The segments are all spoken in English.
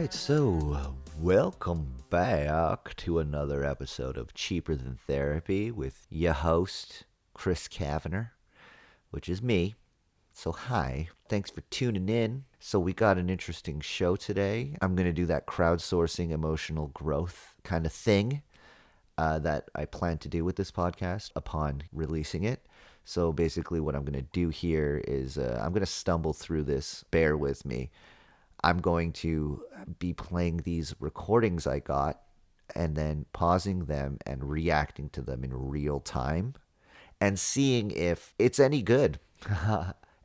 right, so welcome back to another episode of Cheaper Than Therapy with your host, Chris Kavanagh, which is me. So hi, thanks for tuning in. So we got an interesting show today. I'm going to do that crowdsourcing emotional growth kind of thing that I plan to do with this podcast upon releasing it. So basically what I'm going to do here is I'm going to stumble through this. Bear with me. I'm going to be playing these recordings I got and then pausing them and reacting to them in real time and seeing if it's any good.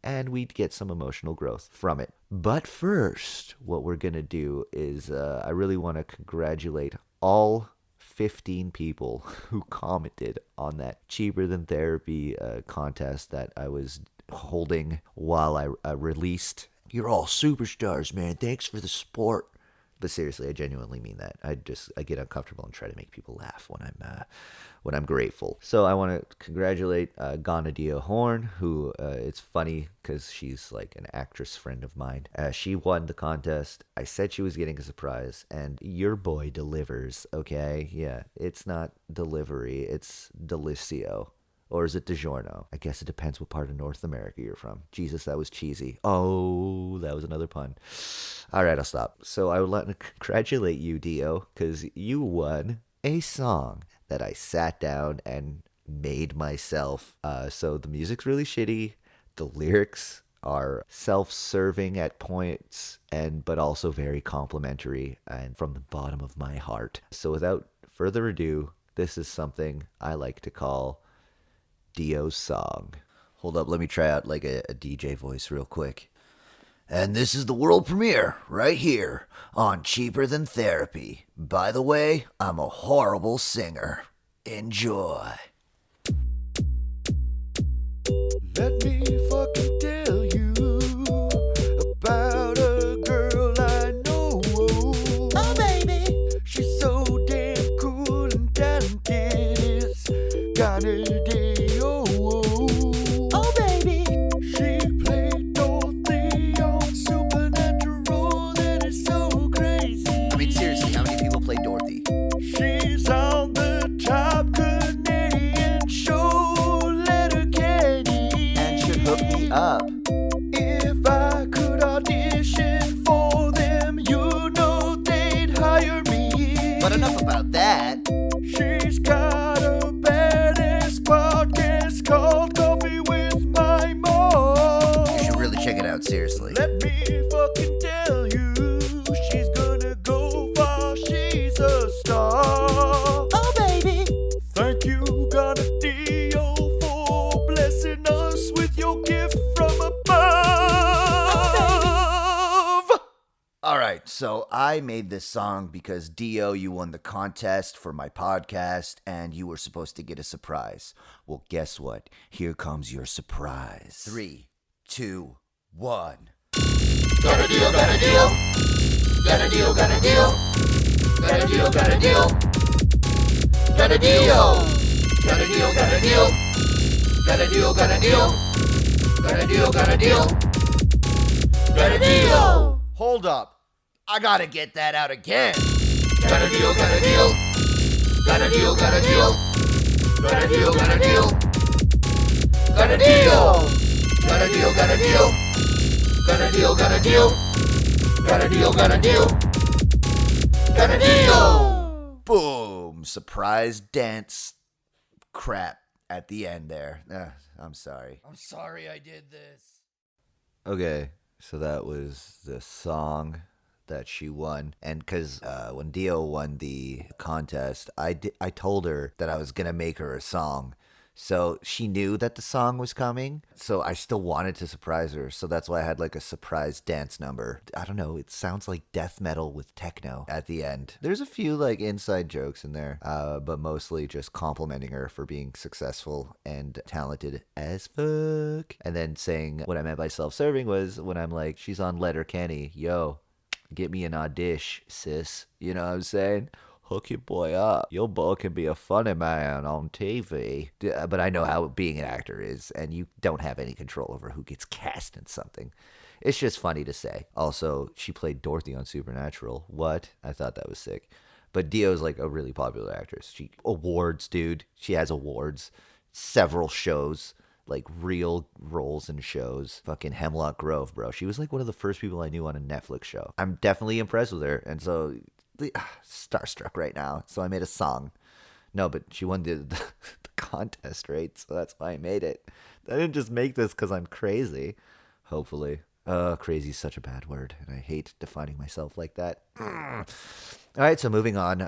And we'd get some emotional growth from it. But first, what we're going to do is I really want to congratulate all 15 people who commented on that Cheaper Than Therapy contest that I was holding while I released. You're all superstars, man. Thanks for the support. But seriously, I genuinely mean that. I get uncomfortable and try to make people laugh when I'm grateful. So I want to congratulate Ganadia Horn, who it's funny because she's like an actress friend of mine. She won the contest. I said she was getting a surprise, and your boy delivers. Okay, yeah, it's not delivery, it's delicio. Or is it DiGiorno? I guess it depends what part of North America you're from. Jesus, that was cheesy. Oh, that was another pun. All right, I'll stop. So I would like to congratulate you, Dio, because you won a song that I sat down and made myself. So the music's really shitty. The lyrics are self-serving at points, but also very complimentary and from the bottom of my heart. So without further ado, this is something I like to call Dio's song. Hold up, let me try out like a DJ voice real quick. And this is the world premiere right here on Cheaper Than Therapy. By the way, I'm a horrible singer. Enjoy. Let me fucking tell you about a girl I know. Oh, baby. She's so damn cool and talented. It's kinda up. If I could audition for them, you know they'd hire me. But enough about that. She's got a badass podcast called Coffee with My Mom. You should really check it out, seriously. Let me fucking tell you, she's gonna go far, she's a star. Oh, baby. Thank you, Ganadio, for blessing us with your gift from above. All right, so I made this song because Dio, you won the contest for my podcast, and you were supposed to get a surprise. Well, guess what? Here comes your surprise. 3, 2, 1. Got a deal, got a deal. Got a deal, got a deal. Got a deal, got a deal. Got a deal. Got a deal, got a deal. Got a deal, got a deal. Got a deal, got a deal. Got a deal. Hold up. I gotta get that out again. Got a deal, got a deal. Got a deal, got a deal. Got a deal, got a deal. Got a deal. Got a deal, got a deal. Got a deal, got a deal. Got a deal, got a deal. Got a deal. Boom. Surprise dance crap at the end there. I'm sorry. I'm sorry I did this. Okay, so that was the song that she won. And because when Dio won the contest, I told her that I was going to make her a song. So she knew that the song was coming. So I still wanted to surprise her. So that's why I had like a surprise dance number. I don't know. It sounds like death metal with techno at the end. There's a few like inside jokes in there, but mostly just complimenting her for being successful and talented as fuck. And then saying what I meant by self-serving was when I'm like, she's on Letterkenny. Yo, get me an audition, sis. You know what I'm saying? Hook your boy up. Your boy can be a funny man on TV. But I know how being an actor is, and you don't have any control over who gets cast in something. It's just funny to say. Also, she played Dorothy on Supernatural. What? I thought that was sick. But Dio's like a really popular actress. She awards, dude. She has awards, several shows, like real roles in shows. Fucking Hemlock Grove, bro. She was like one of the first people I knew on a Netflix show. I'm definitely impressed with her, and so starstruck right now. So I made a song. No, but she won the contest, right? So that's why I made it. I didn't just make this because I'm crazy. Hopefully. Crazy is such a bad word, and I hate defining myself like that. All right, so moving on.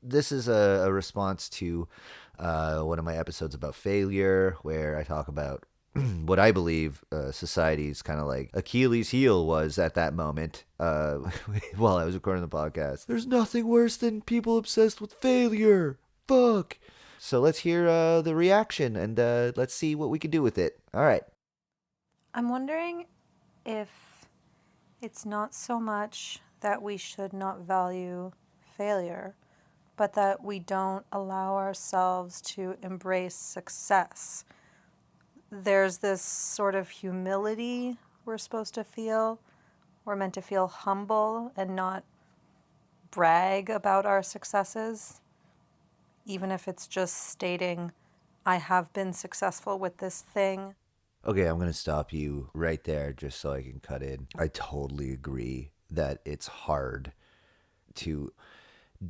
This is a response to one of my episodes about failure, where I talk about what I believe society's kind of like Achilles' heel was at that moment while I was recording the podcast. There's nothing worse than people obsessed with failure. Fuck. So let's hear the reaction, and let's see what we can do with it. All right. I'm wondering if it's not so much that we should not value failure, but that we don't allow ourselves to embrace success. There's this sort of humility we're supposed to feel. We're meant to feel humble and not brag about our successes, even if it's just stating, I have been successful with this thing. Okay, I'm going to stop you right there just so I can cut in. I totally agree that it's hard to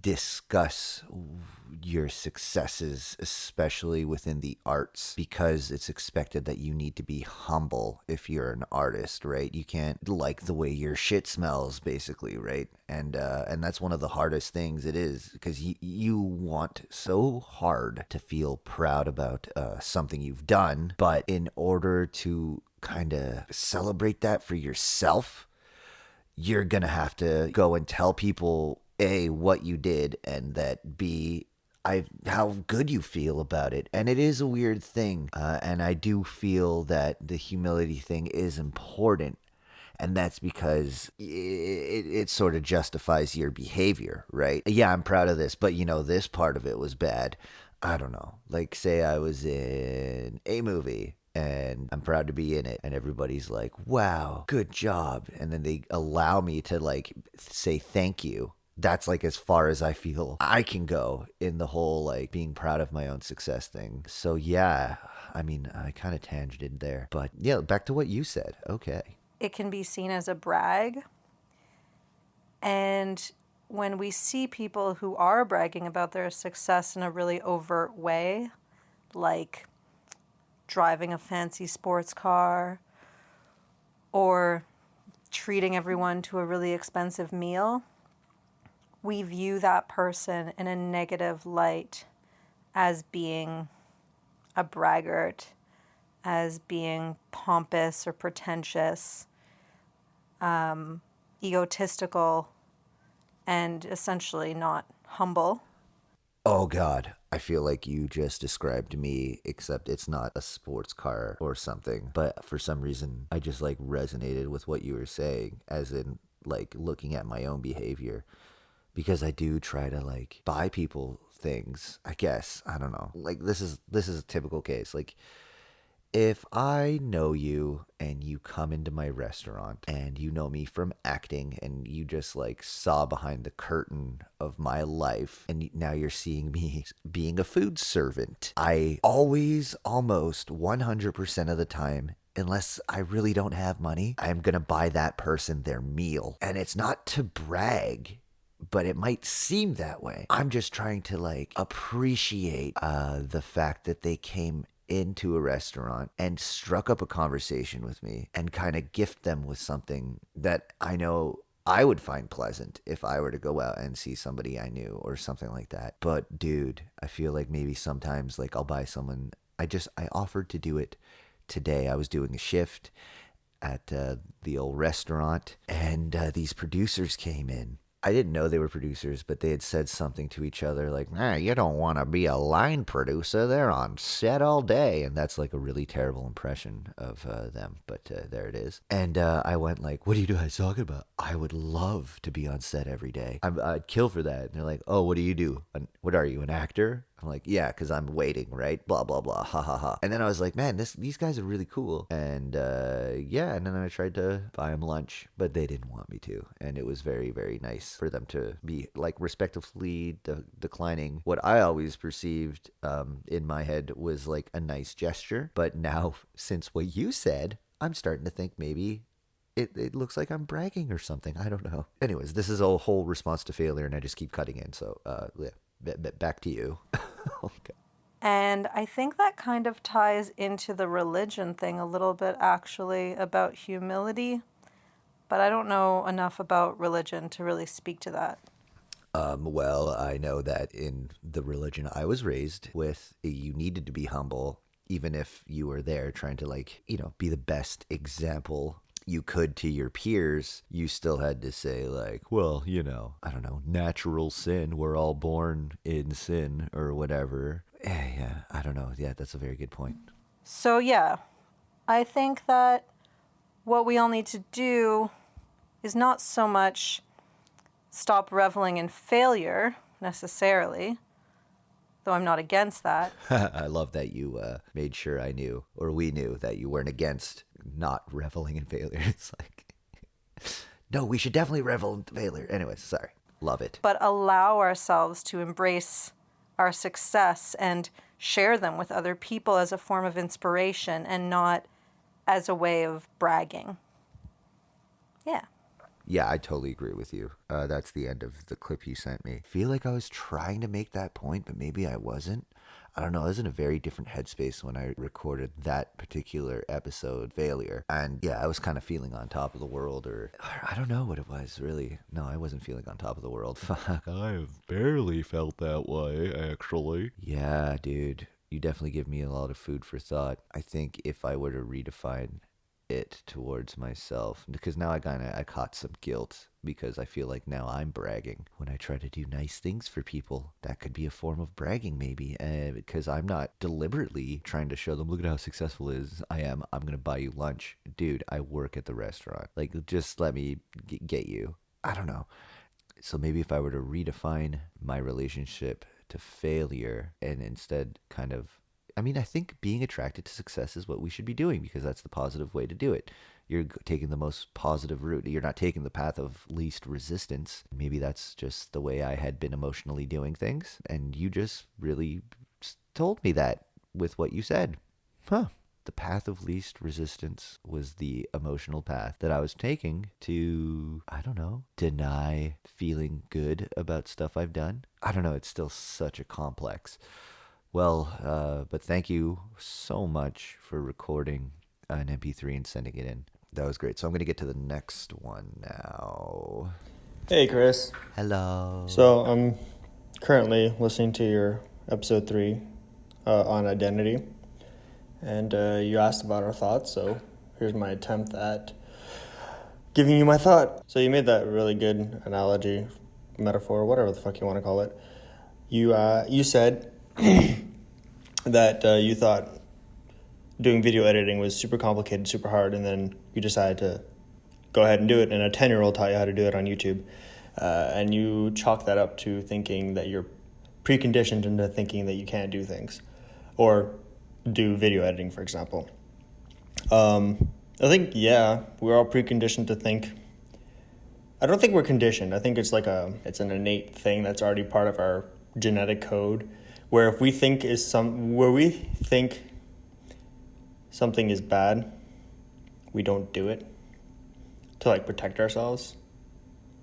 discuss your successes, especially within the arts, because it's expected that you need to be humble if you're an artist, right? You can't like the way your shit smells, basically, right? And that's one of the hardest things it is, because you want so hard to feel proud about something you've done, but in order to kind of celebrate that for yourself, you're gonna have to go and tell people A, what you did, and that B, how good you feel about it. And it is a weird thing, and I do feel that the humility thing is important, and that's because it sort of justifies your behavior, right? Yeah, I'm proud of this, but this part of it was bad. I don't know. Like, say I was in a movie and I'm proud to be in it, and everybody's like, wow, good job. And then they allow me to like say thank you. That's like as far as I feel I can go in the whole like being proud of my own success thing. So yeah, I mean, I kind of tangented there, but yeah, back to what you said. Okay. It can be seen as a brag. And when we see people who are bragging about their success in a really overt way, like driving a fancy sports car or treating everyone to a really expensive meal, we view that person in a negative light as being a braggart, as being pompous or pretentious, egotistical, and essentially not humble. Oh God, I feel like you just described me, except it's not a sports car or something. But for some reason, I just like resonated with what you were saying, as in like looking at my own behavior. Because I do try to like buy people things, I guess. I don't know. Like this is a typical case. Like if I know you and you come into my restaurant and you know me from acting and you just like saw behind the curtain of my life and now you're seeing me being a food servant, I always, almost 100% of the time, unless I really don't have money, I'm going to buy that person their meal. And it's not to brag, but it might seem that way. I'm just trying to like appreciate the fact that they came into a restaurant and struck up a conversation with me and kind of gift them with something that I know I would find pleasant if I were to go out and see somebody I knew or something like that. But dude, I feel like maybe sometimes like I'll buy someone. I offered to do it today. I was doing a shift at the old restaurant, and these producers came in. I didn't know they were producers, but they had said something to each other like, nah, you don't want to be a line producer. They're on set all day. And that's like a really terrible impression of them. But there it is. And I went like, what are you guys talking about? I would love to be on set every day. I'd kill for that. And they're like, oh, what do you do? What are you, an actor? I'm like, yeah, because I'm waiting, right? Blah, blah, blah, ha, ha, ha. And then I was like, man, these guys are really cool. And yeah, and then I tried to buy them lunch, but they didn't want me to. And it was very, very nice for them to be like respectively declining what I always perceived in my head was like a nice gesture. But now, since what you said, I'm starting to think maybe it looks like I'm bragging or something. I don't know. Anyways, this is a whole response to failure, and I just keep cutting in. So, yeah, back to you. Okay. And I think that kind of ties into the religion thing a little bit, actually, about humility. But I don't know enough about religion to really speak to that. Well, I know that in the religion I was raised with, you needed to be humble, even if you were there trying to, like, be the best example you could to your peers. You still had to say, like, well, I don't know, natural sin. We're all born in sin or whatever. Yeah, I don't know. Yeah, that's a very good point. So, yeah, I think that what we all need to do is not so much stop reveling in failure necessarily, though I'm not against that. I love that you made sure I knew, or we knew, that you weren't against not reveling in failure. It's like, no, we should definitely revel in failure. Anyways, sorry. Love it. But allow ourselves to embrace our success and share them with other people as a form of inspiration and not as a way of bragging. Yeah. Yeah, I totally agree with you. That's the end of the clip you sent me. I feel like I was trying to make that point, but maybe I wasn't. I don't know. I was in a very different headspace when I recorded that particular episode, Failure. And yeah, I was kind of feeling on top of the world, or I don't know what it was, really. No, I wasn't feeling on top of the world. Fuck, I have barely felt that way, actually. Yeah, dude. You definitely give me a lot of food for thought. I think if I were to redefine it towards myself, because now I caught some guilt because I feel like now I'm bragging when I try to do nice things for people. That could be a form of bragging, maybe, because I'm not deliberately trying to show them, look at how successful I am. I'm gonna buy you lunch, dude. I work at the restaurant. Like, just let me get you. I don't know. So maybe if I were to redefine my relationship to failure and instead kind of, I mean, I think being attracted to success is what we should be doing because that's the positive way to do it. You're taking the most positive route. You're not taking the path of least resistance. Maybe that's just the way I had been emotionally doing things. And you just really told me that with what you said. Huh. The path of least resistance was the emotional path that I was taking to, I don't know, deny feeling good about stuff I've done. I don't know. It's still such a complex. Well, but thank you so much for recording an MP3 and sending it in. That was great. So I'm going to get to the next one now. Hey, Chris. Hello. So I'm currently listening to your episode 3 on identity, and you asked about our thoughts, so here's my attempt at giving you my thought. So you made that really good analogy, metaphor, whatever the fuck you want to call it. You said that you thought doing video editing was super complicated, super hard, and then you decided to go ahead and do it, and a 10-year-old taught you how to do it on YouTube. And you chalk that up to thinking that you're preconditioned into thinking that you can't do things, or do video editing, for example. I think, yeah, we're all preconditioned to think. I don't think we're conditioned. I think it's like it's an innate thing that's already part of our genetic code, where if we think something is bad, we don't do it to like protect ourselves.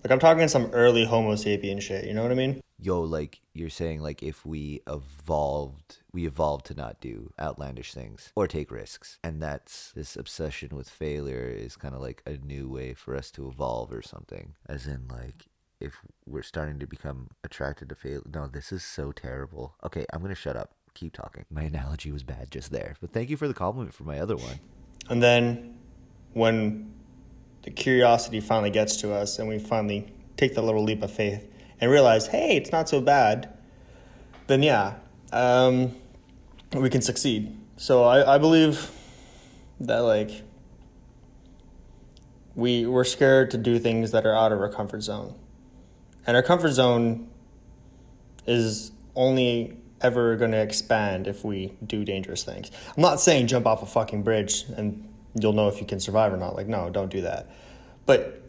Like I'm talking some early Homo sapien shit, you know what I mean? Yo, like you're saying, like if we evolved to not do outlandish things or take risks. And that's this obsession with failure is kind of like a new way for us to evolve or something. As in, like, if we're starting to become attracted to failure. No, this is so terrible. Okay, I'm going to shut up. Keep talking. My analogy was bad just there. But thank you for the compliment for my other one. And then when the curiosity finally gets to us and we finally take that little leap of faith and realize, hey, it's not so bad, then yeah, we can succeed. So I believe that like we're scared to do things that are out of our comfort zone. And our comfort zone is only ever going to expand if we do dangerous things. I'm not saying jump off a fucking bridge and you'll know if you can survive or not. Like, no, don't do that. But,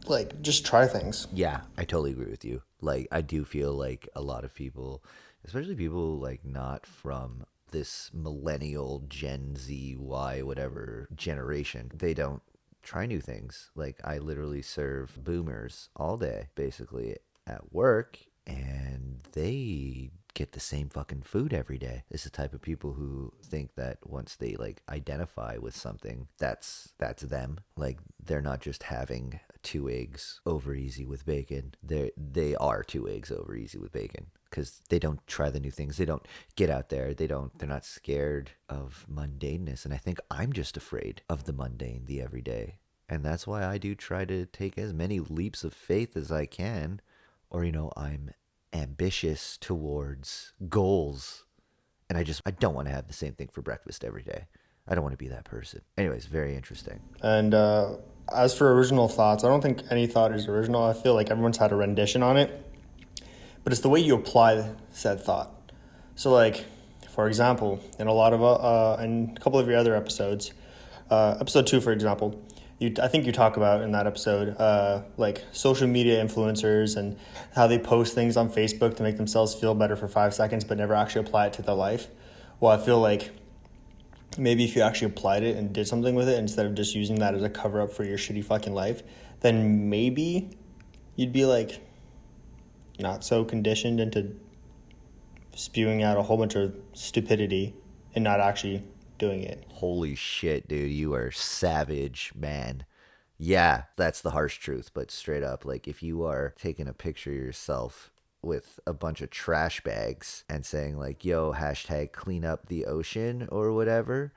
like, just try things. Yeah, I totally agree with you. Like, I do feel like a lot of people, especially people like not from this millennial Gen Z, Y, whatever generation, they don't try new things. Like, I literally serve boomers all day, basically, at work, and they get the same fucking food every day. It's the type of people who think that once they like identify with something, that's them. Like, they're not just having 2 eggs over easy with bacon. They are 2 eggs over easy with bacon, because they don't try the new things. They don't get out there. They're not scared of mundaneness. And I think I'm just afraid of the mundane, the everyday. And that's why I do try to take as many leaps of faith as I can. Or, I'm ambitious towards goals. And I don't want to have the same thing for breakfast every day. I don't want to be that person. Anyways, very interesting. And as for original thoughts, I don't think any thought is original. I feel like everyone's had a rendition on it. But it's the way you apply said thought. So, like, for example, in in a couple of your other episodes, episode 2, for example, I think you talk about in that episode, like social media influencers and how they post things on Facebook to make themselves feel better for 5 seconds, but never actually apply it to their life. Well, I feel like maybe if you actually applied it and did something with it instead of just using that as a cover up for your shitty fucking life, then maybe you'd be like not so conditioned into spewing out a whole bunch of stupidity and not actually doing it. Holy shit, dude. You are savage, man. Yeah, that's the harsh truth, but straight up, like, if you are taking a picture of yourself with a bunch of trash bags and saying, like, yo, hashtag clean up the ocean or whatever,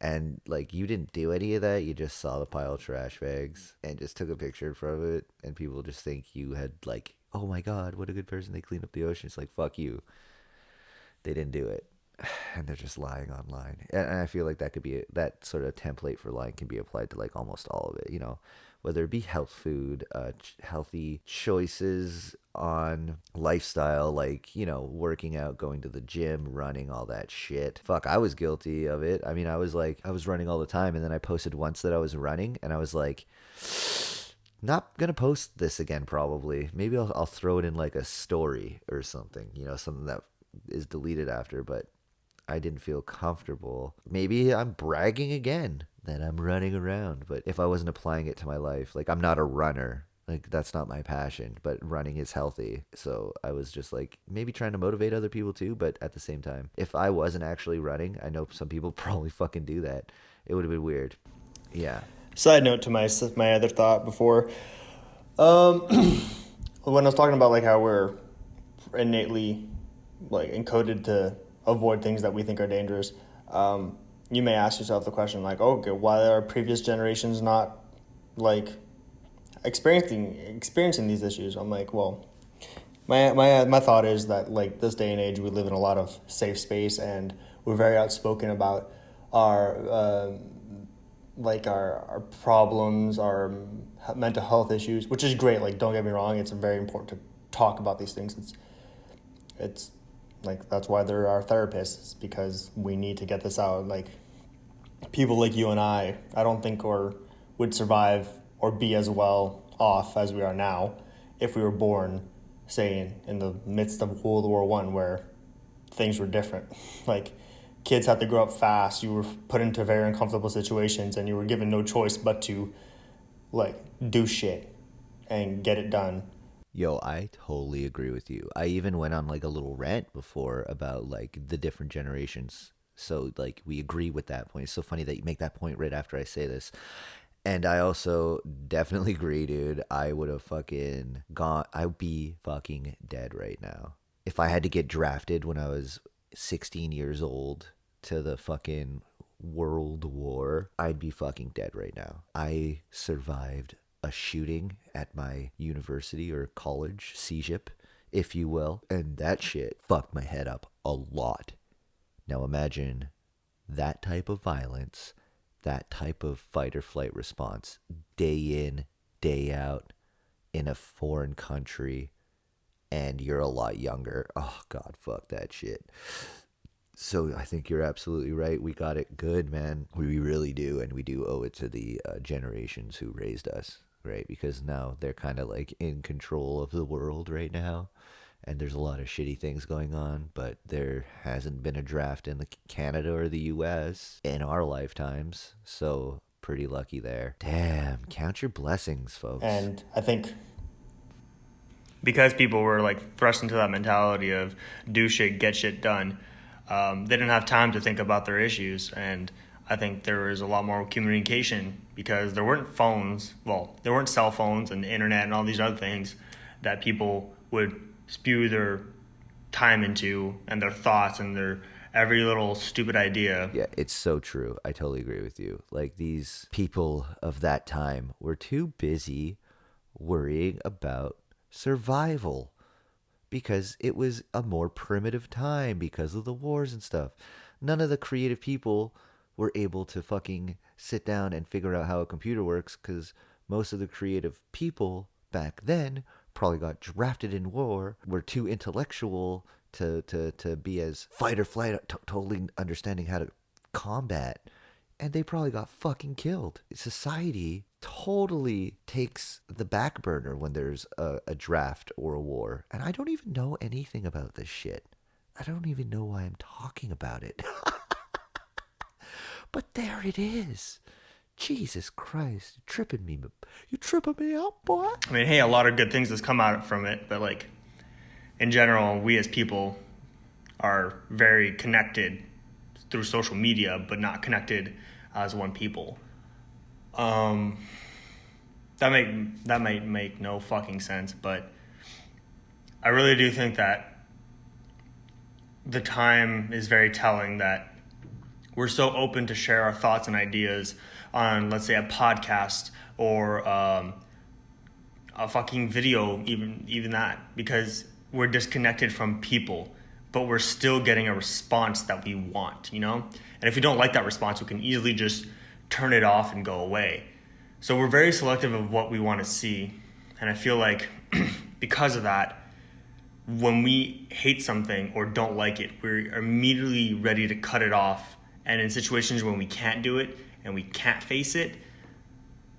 and, like, you didn't do any of that, you just saw the pile of trash bags and just took a picture in front of it, and people just think you had, like, oh my God, what a good person, they cleaned up the ocean. It's like, fuck you. They didn't do it. And they're just lying online. And I feel like that sort of template for lying can be applied to like almost all of it, whether it be health food, healthy choices on lifestyle, like, working out, going to the gym, running, all that shit. Fuck, I was guilty of it. I mean, I was running all the time, and then I posted once that I was running, and I was like, not gonna post this again probably. Maybe I'll throw it in like a story or something, something that is deleted after, but I didn't feel comfortable. Maybe I'm bragging again that I'm running around, but if I wasn't applying it to my life, like, I'm not a runner. Like, that's not my passion, but running is healthy. So I was just like maybe trying to motivate other people too, but at the same time, if I wasn't actually running, I know some people probably fucking do that. It would have been weird. Yeah. Side note to my other thought before, when I was talking about like how we're innately like encoded to avoid things that we think are dangerous, you may ask yourself the question like, okay, why are previous generations not like experiencing these issues? I'm like, well, my thought is that like this day and age we live in a lot of safe space and we're very outspoken about our problems, our mental health issues, which is great. Like, don't get me wrong, it's very important to talk about these things. It's like, that's why there are therapists, because we need to get this out. Like, people like you and I don't think would survive or be as well off as we are now if we were born, say, in the midst of World War I, where things were different. Like, kids had to grow up fast. You were put into very uncomfortable situations, and you were given no choice but to, like, do shit and get it done. Yo, I totally agree with you. I even went on like a little rant before about like the different generations. So like we agree with that point. It's so funny that you make that point right after I say this. And I also definitely agree, dude. I would have fucking gone. I would be fucking dead right now. If I had to get drafted when I was 16 years old to the fucking World War, I'd be fucking dead right now. I survived a shooting at my university or college, CJIP, if you will, and that shit fucked my head up a lot. Now imagine that type of violence, that type of fight or flight response, day in, day out, in a foreign country, and you're a lot younger. Oh, God, fuck that shit. So I think you're absolutely right. We got it good, man. We really do. And we do owe it to the generations who raised us, right? Because now they're kind of like in control of the world right now. And there's a lot of shitty things going on, but there hasn't been a draft in the Canada or the US in our lifetimes. So pretty lucky there. Damn, count your blessings, folks. And I think because people were like thrust into that mentality of do shit, get shit done, they didn't have time to think about their issues. And I think there was a lot more communication because there weren't phones. Well, there weren't cell phones and the internet and all these other things that people would spew their time into and their thoughts and their every little stupid idea. Yeah, it's so true. I totally agree with you. Like, these people of that time were too busy worrying about survival because it was a more primitive time because of the wars and stuff. None of the creative people were able to fucking sit down and figure out how a computer works because most of the creative people back then probably got drafted in war, were too intellectual to be as fight or flight, totally understanding how to combat, and they probably got fucking killed. Society totally takes the back burner when there's a draft or a war, and I don't even know anything about this shit. I don't even know why I'm talking about it. But there it is. Jesus Christ, you tripping me out, boy. I mean, hey, a lot of good things has come out from it, but like in general, we as people are very connected through social media, but not connected as one people. That might make no fucking sense, but I really do think that the time is very telling that we're so open to share our thoughts and ideas on, let's say, a podcast or a fucking video, even that, because we're disconnected from people, but we're still getting a response that we want, you know? And if we don't like that response, we can easily just turn it off and go away. So we're very selective of what we want to see. And I feel like because of that, when we hate something or don't like it, we're immediately ready to cut it off. And in situations when we can't do it and we can't face it,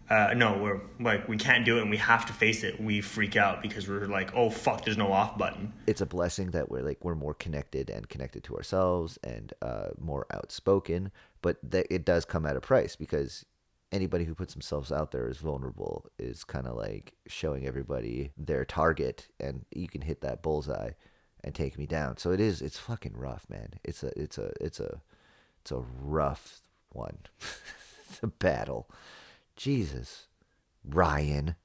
we're like, we can't do it and we have to face it, we freak out because we're like, oh fuck, there's no off button. It's a blessing that we're more connected to ourselves and more outspoken, but it does come at a price, because anybody who puts themselves out there as vulnerable is kind of like showing everybody their target, and you can hit that bullseye and take me down. So it's fucking rough, man. It's a rough one. It's a battle. Jesus, Ryan,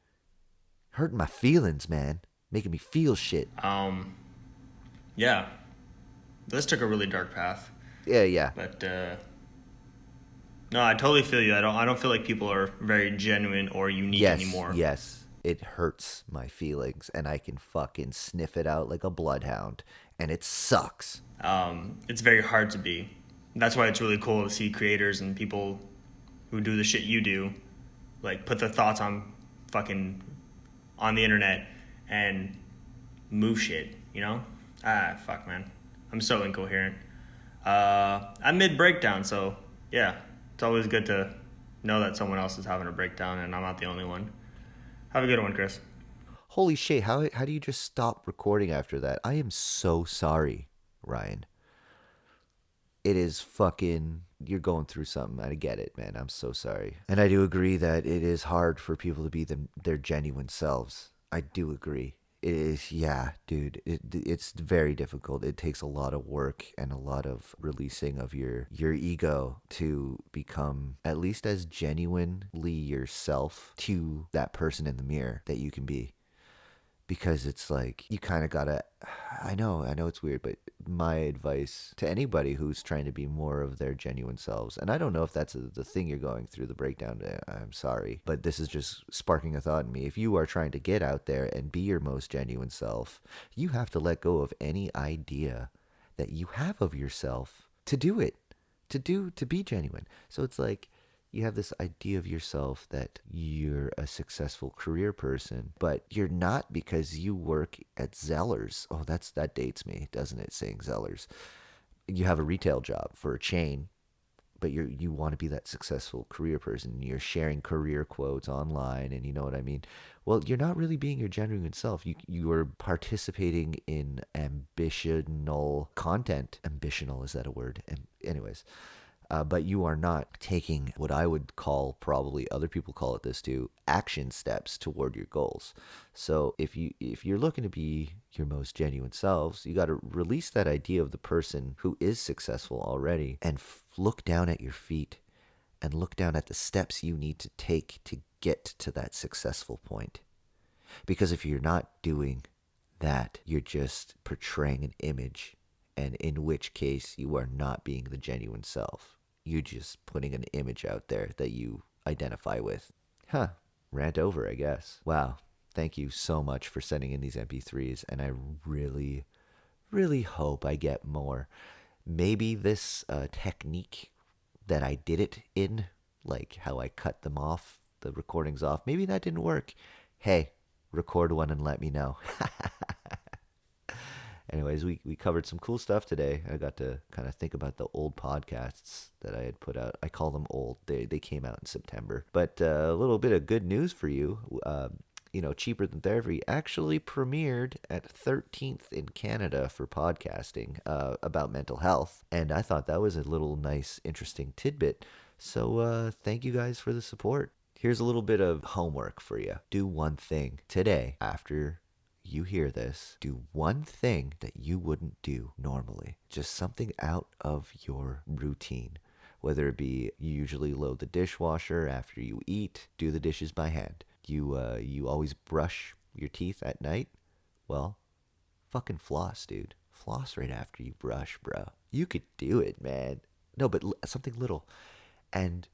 hurting my feelings, man, making me feel shit. Yeah, this took a really dark path. Yeah. But no, I totally feel you. I don't feel like people are very genuine or unique anymore. Yes, it hurts my feelings, and I can fucking sniff it out like a bloodhound, and it sucks. It's very hard to be. That's why it's really cool to see creators and people who do the shit you do, like put their thoughts on the internet and move shit, you know? Fuck, man. I'm so incoherent. I'm mid-breakdown, so yeah, it's always good to know that someone else is having a breakdown and I'm not the only one. Have a good one, Chris. Holy shit, how do you just stop recording after that? I am so sorry, Ryan. It is fucking, you're going through something. I get it, man. I'm so sorry. And I do agree that it is hard for people to be their genuine selves. I do agree. It is, yeah, dude. It's very difficult. It takes a lot of work and a lot of releasing of your ego to become at least as genuinely yourself to that person in the mirror that you can be. Because it's like, you kind of gotta, I know it's weird, but my advice to anybody who's trying to be more of their genuine selves, and I don't know if that's the thing you're going through, the breakdown, I'm sorry, but this is just sparking a thought in me. If you are trying to get out there and be your most genuine self, you have to let go of any idea that you have of yourself to do it, to be genuine. So it's like, You have this idea of yourself that you're a successful career person, but you're not because you work at Zellers. Oh, that dates me, doesn't it, saying Zellers? You have a retail job for a chain, but you want to be that successful career person. You're sharing career quotes online, and you know what I mean. Well, you're not really being your genuine self. You are participating in ambitional content. Ambitional, is that a word? And anyways, but you are not taking what I would call, probably other people call it this too, action steps toward your goals. So if you're looking to be your most genuine selves, you got to release that idea of the person who is successful already and look down at your feet and look down at the steps you need to take to get to that successful point. Because if you're not doing that, you're just portraying an image, and in which case you are not being the genuine self. You're just putting an image out there that you identify with. Huh. Rant over, I guess. Wow. Thank you so much for sending in these MP3s, and I really, really hope I get more. Maybe this technique that I did it in, like how I cut them off, the recordings off, maybe that didn't work. Hey, record one and let me know. Anyways, we covered some cool stuff today. I got to kind of think about the old podcasts that I had put out. I call them old. They came out in September. But a little bit of good news for you. Cheaper Than Therapy actually premiered at 13th in Canada for podcasting about mental health. And I thought that was a little nice, interesting tidbit. So thank you guys for the support. Here's a little bit of homework for you. Do one thing today after you hear this. Do one thing that you wouldn't do normally. Just something out of your routine. Whether it be you usually load the dishwasher after you eat, do the dishes by hand. You always brush your teeth at night. Well, fucking floss, dude. Floss right after you brush, bro. You could do it, man. No, but something little. And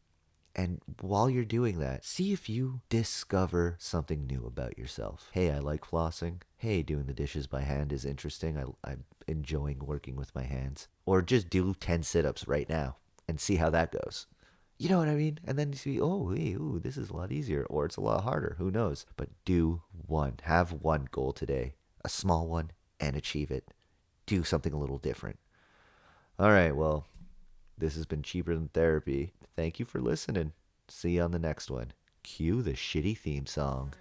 while you're doing that, see if you discover something new about yourself. Hey, I like flossing. Hey, doing the dishes by hand is interesting. I'm enjoying working with my hands. Or just do 10 sit-ups right now and see how that goes. You know what I mean? And then you see, oh, hey, ooh, this is a lot easier. Or it's a lot harder. Who knows? But do one. Have one goal today. A small one, and achieve it. Do something a little different. All right, well, this has been Cheaper Than Therapy. Thank you for listening. See you on the next one. Cue the shitty theme song.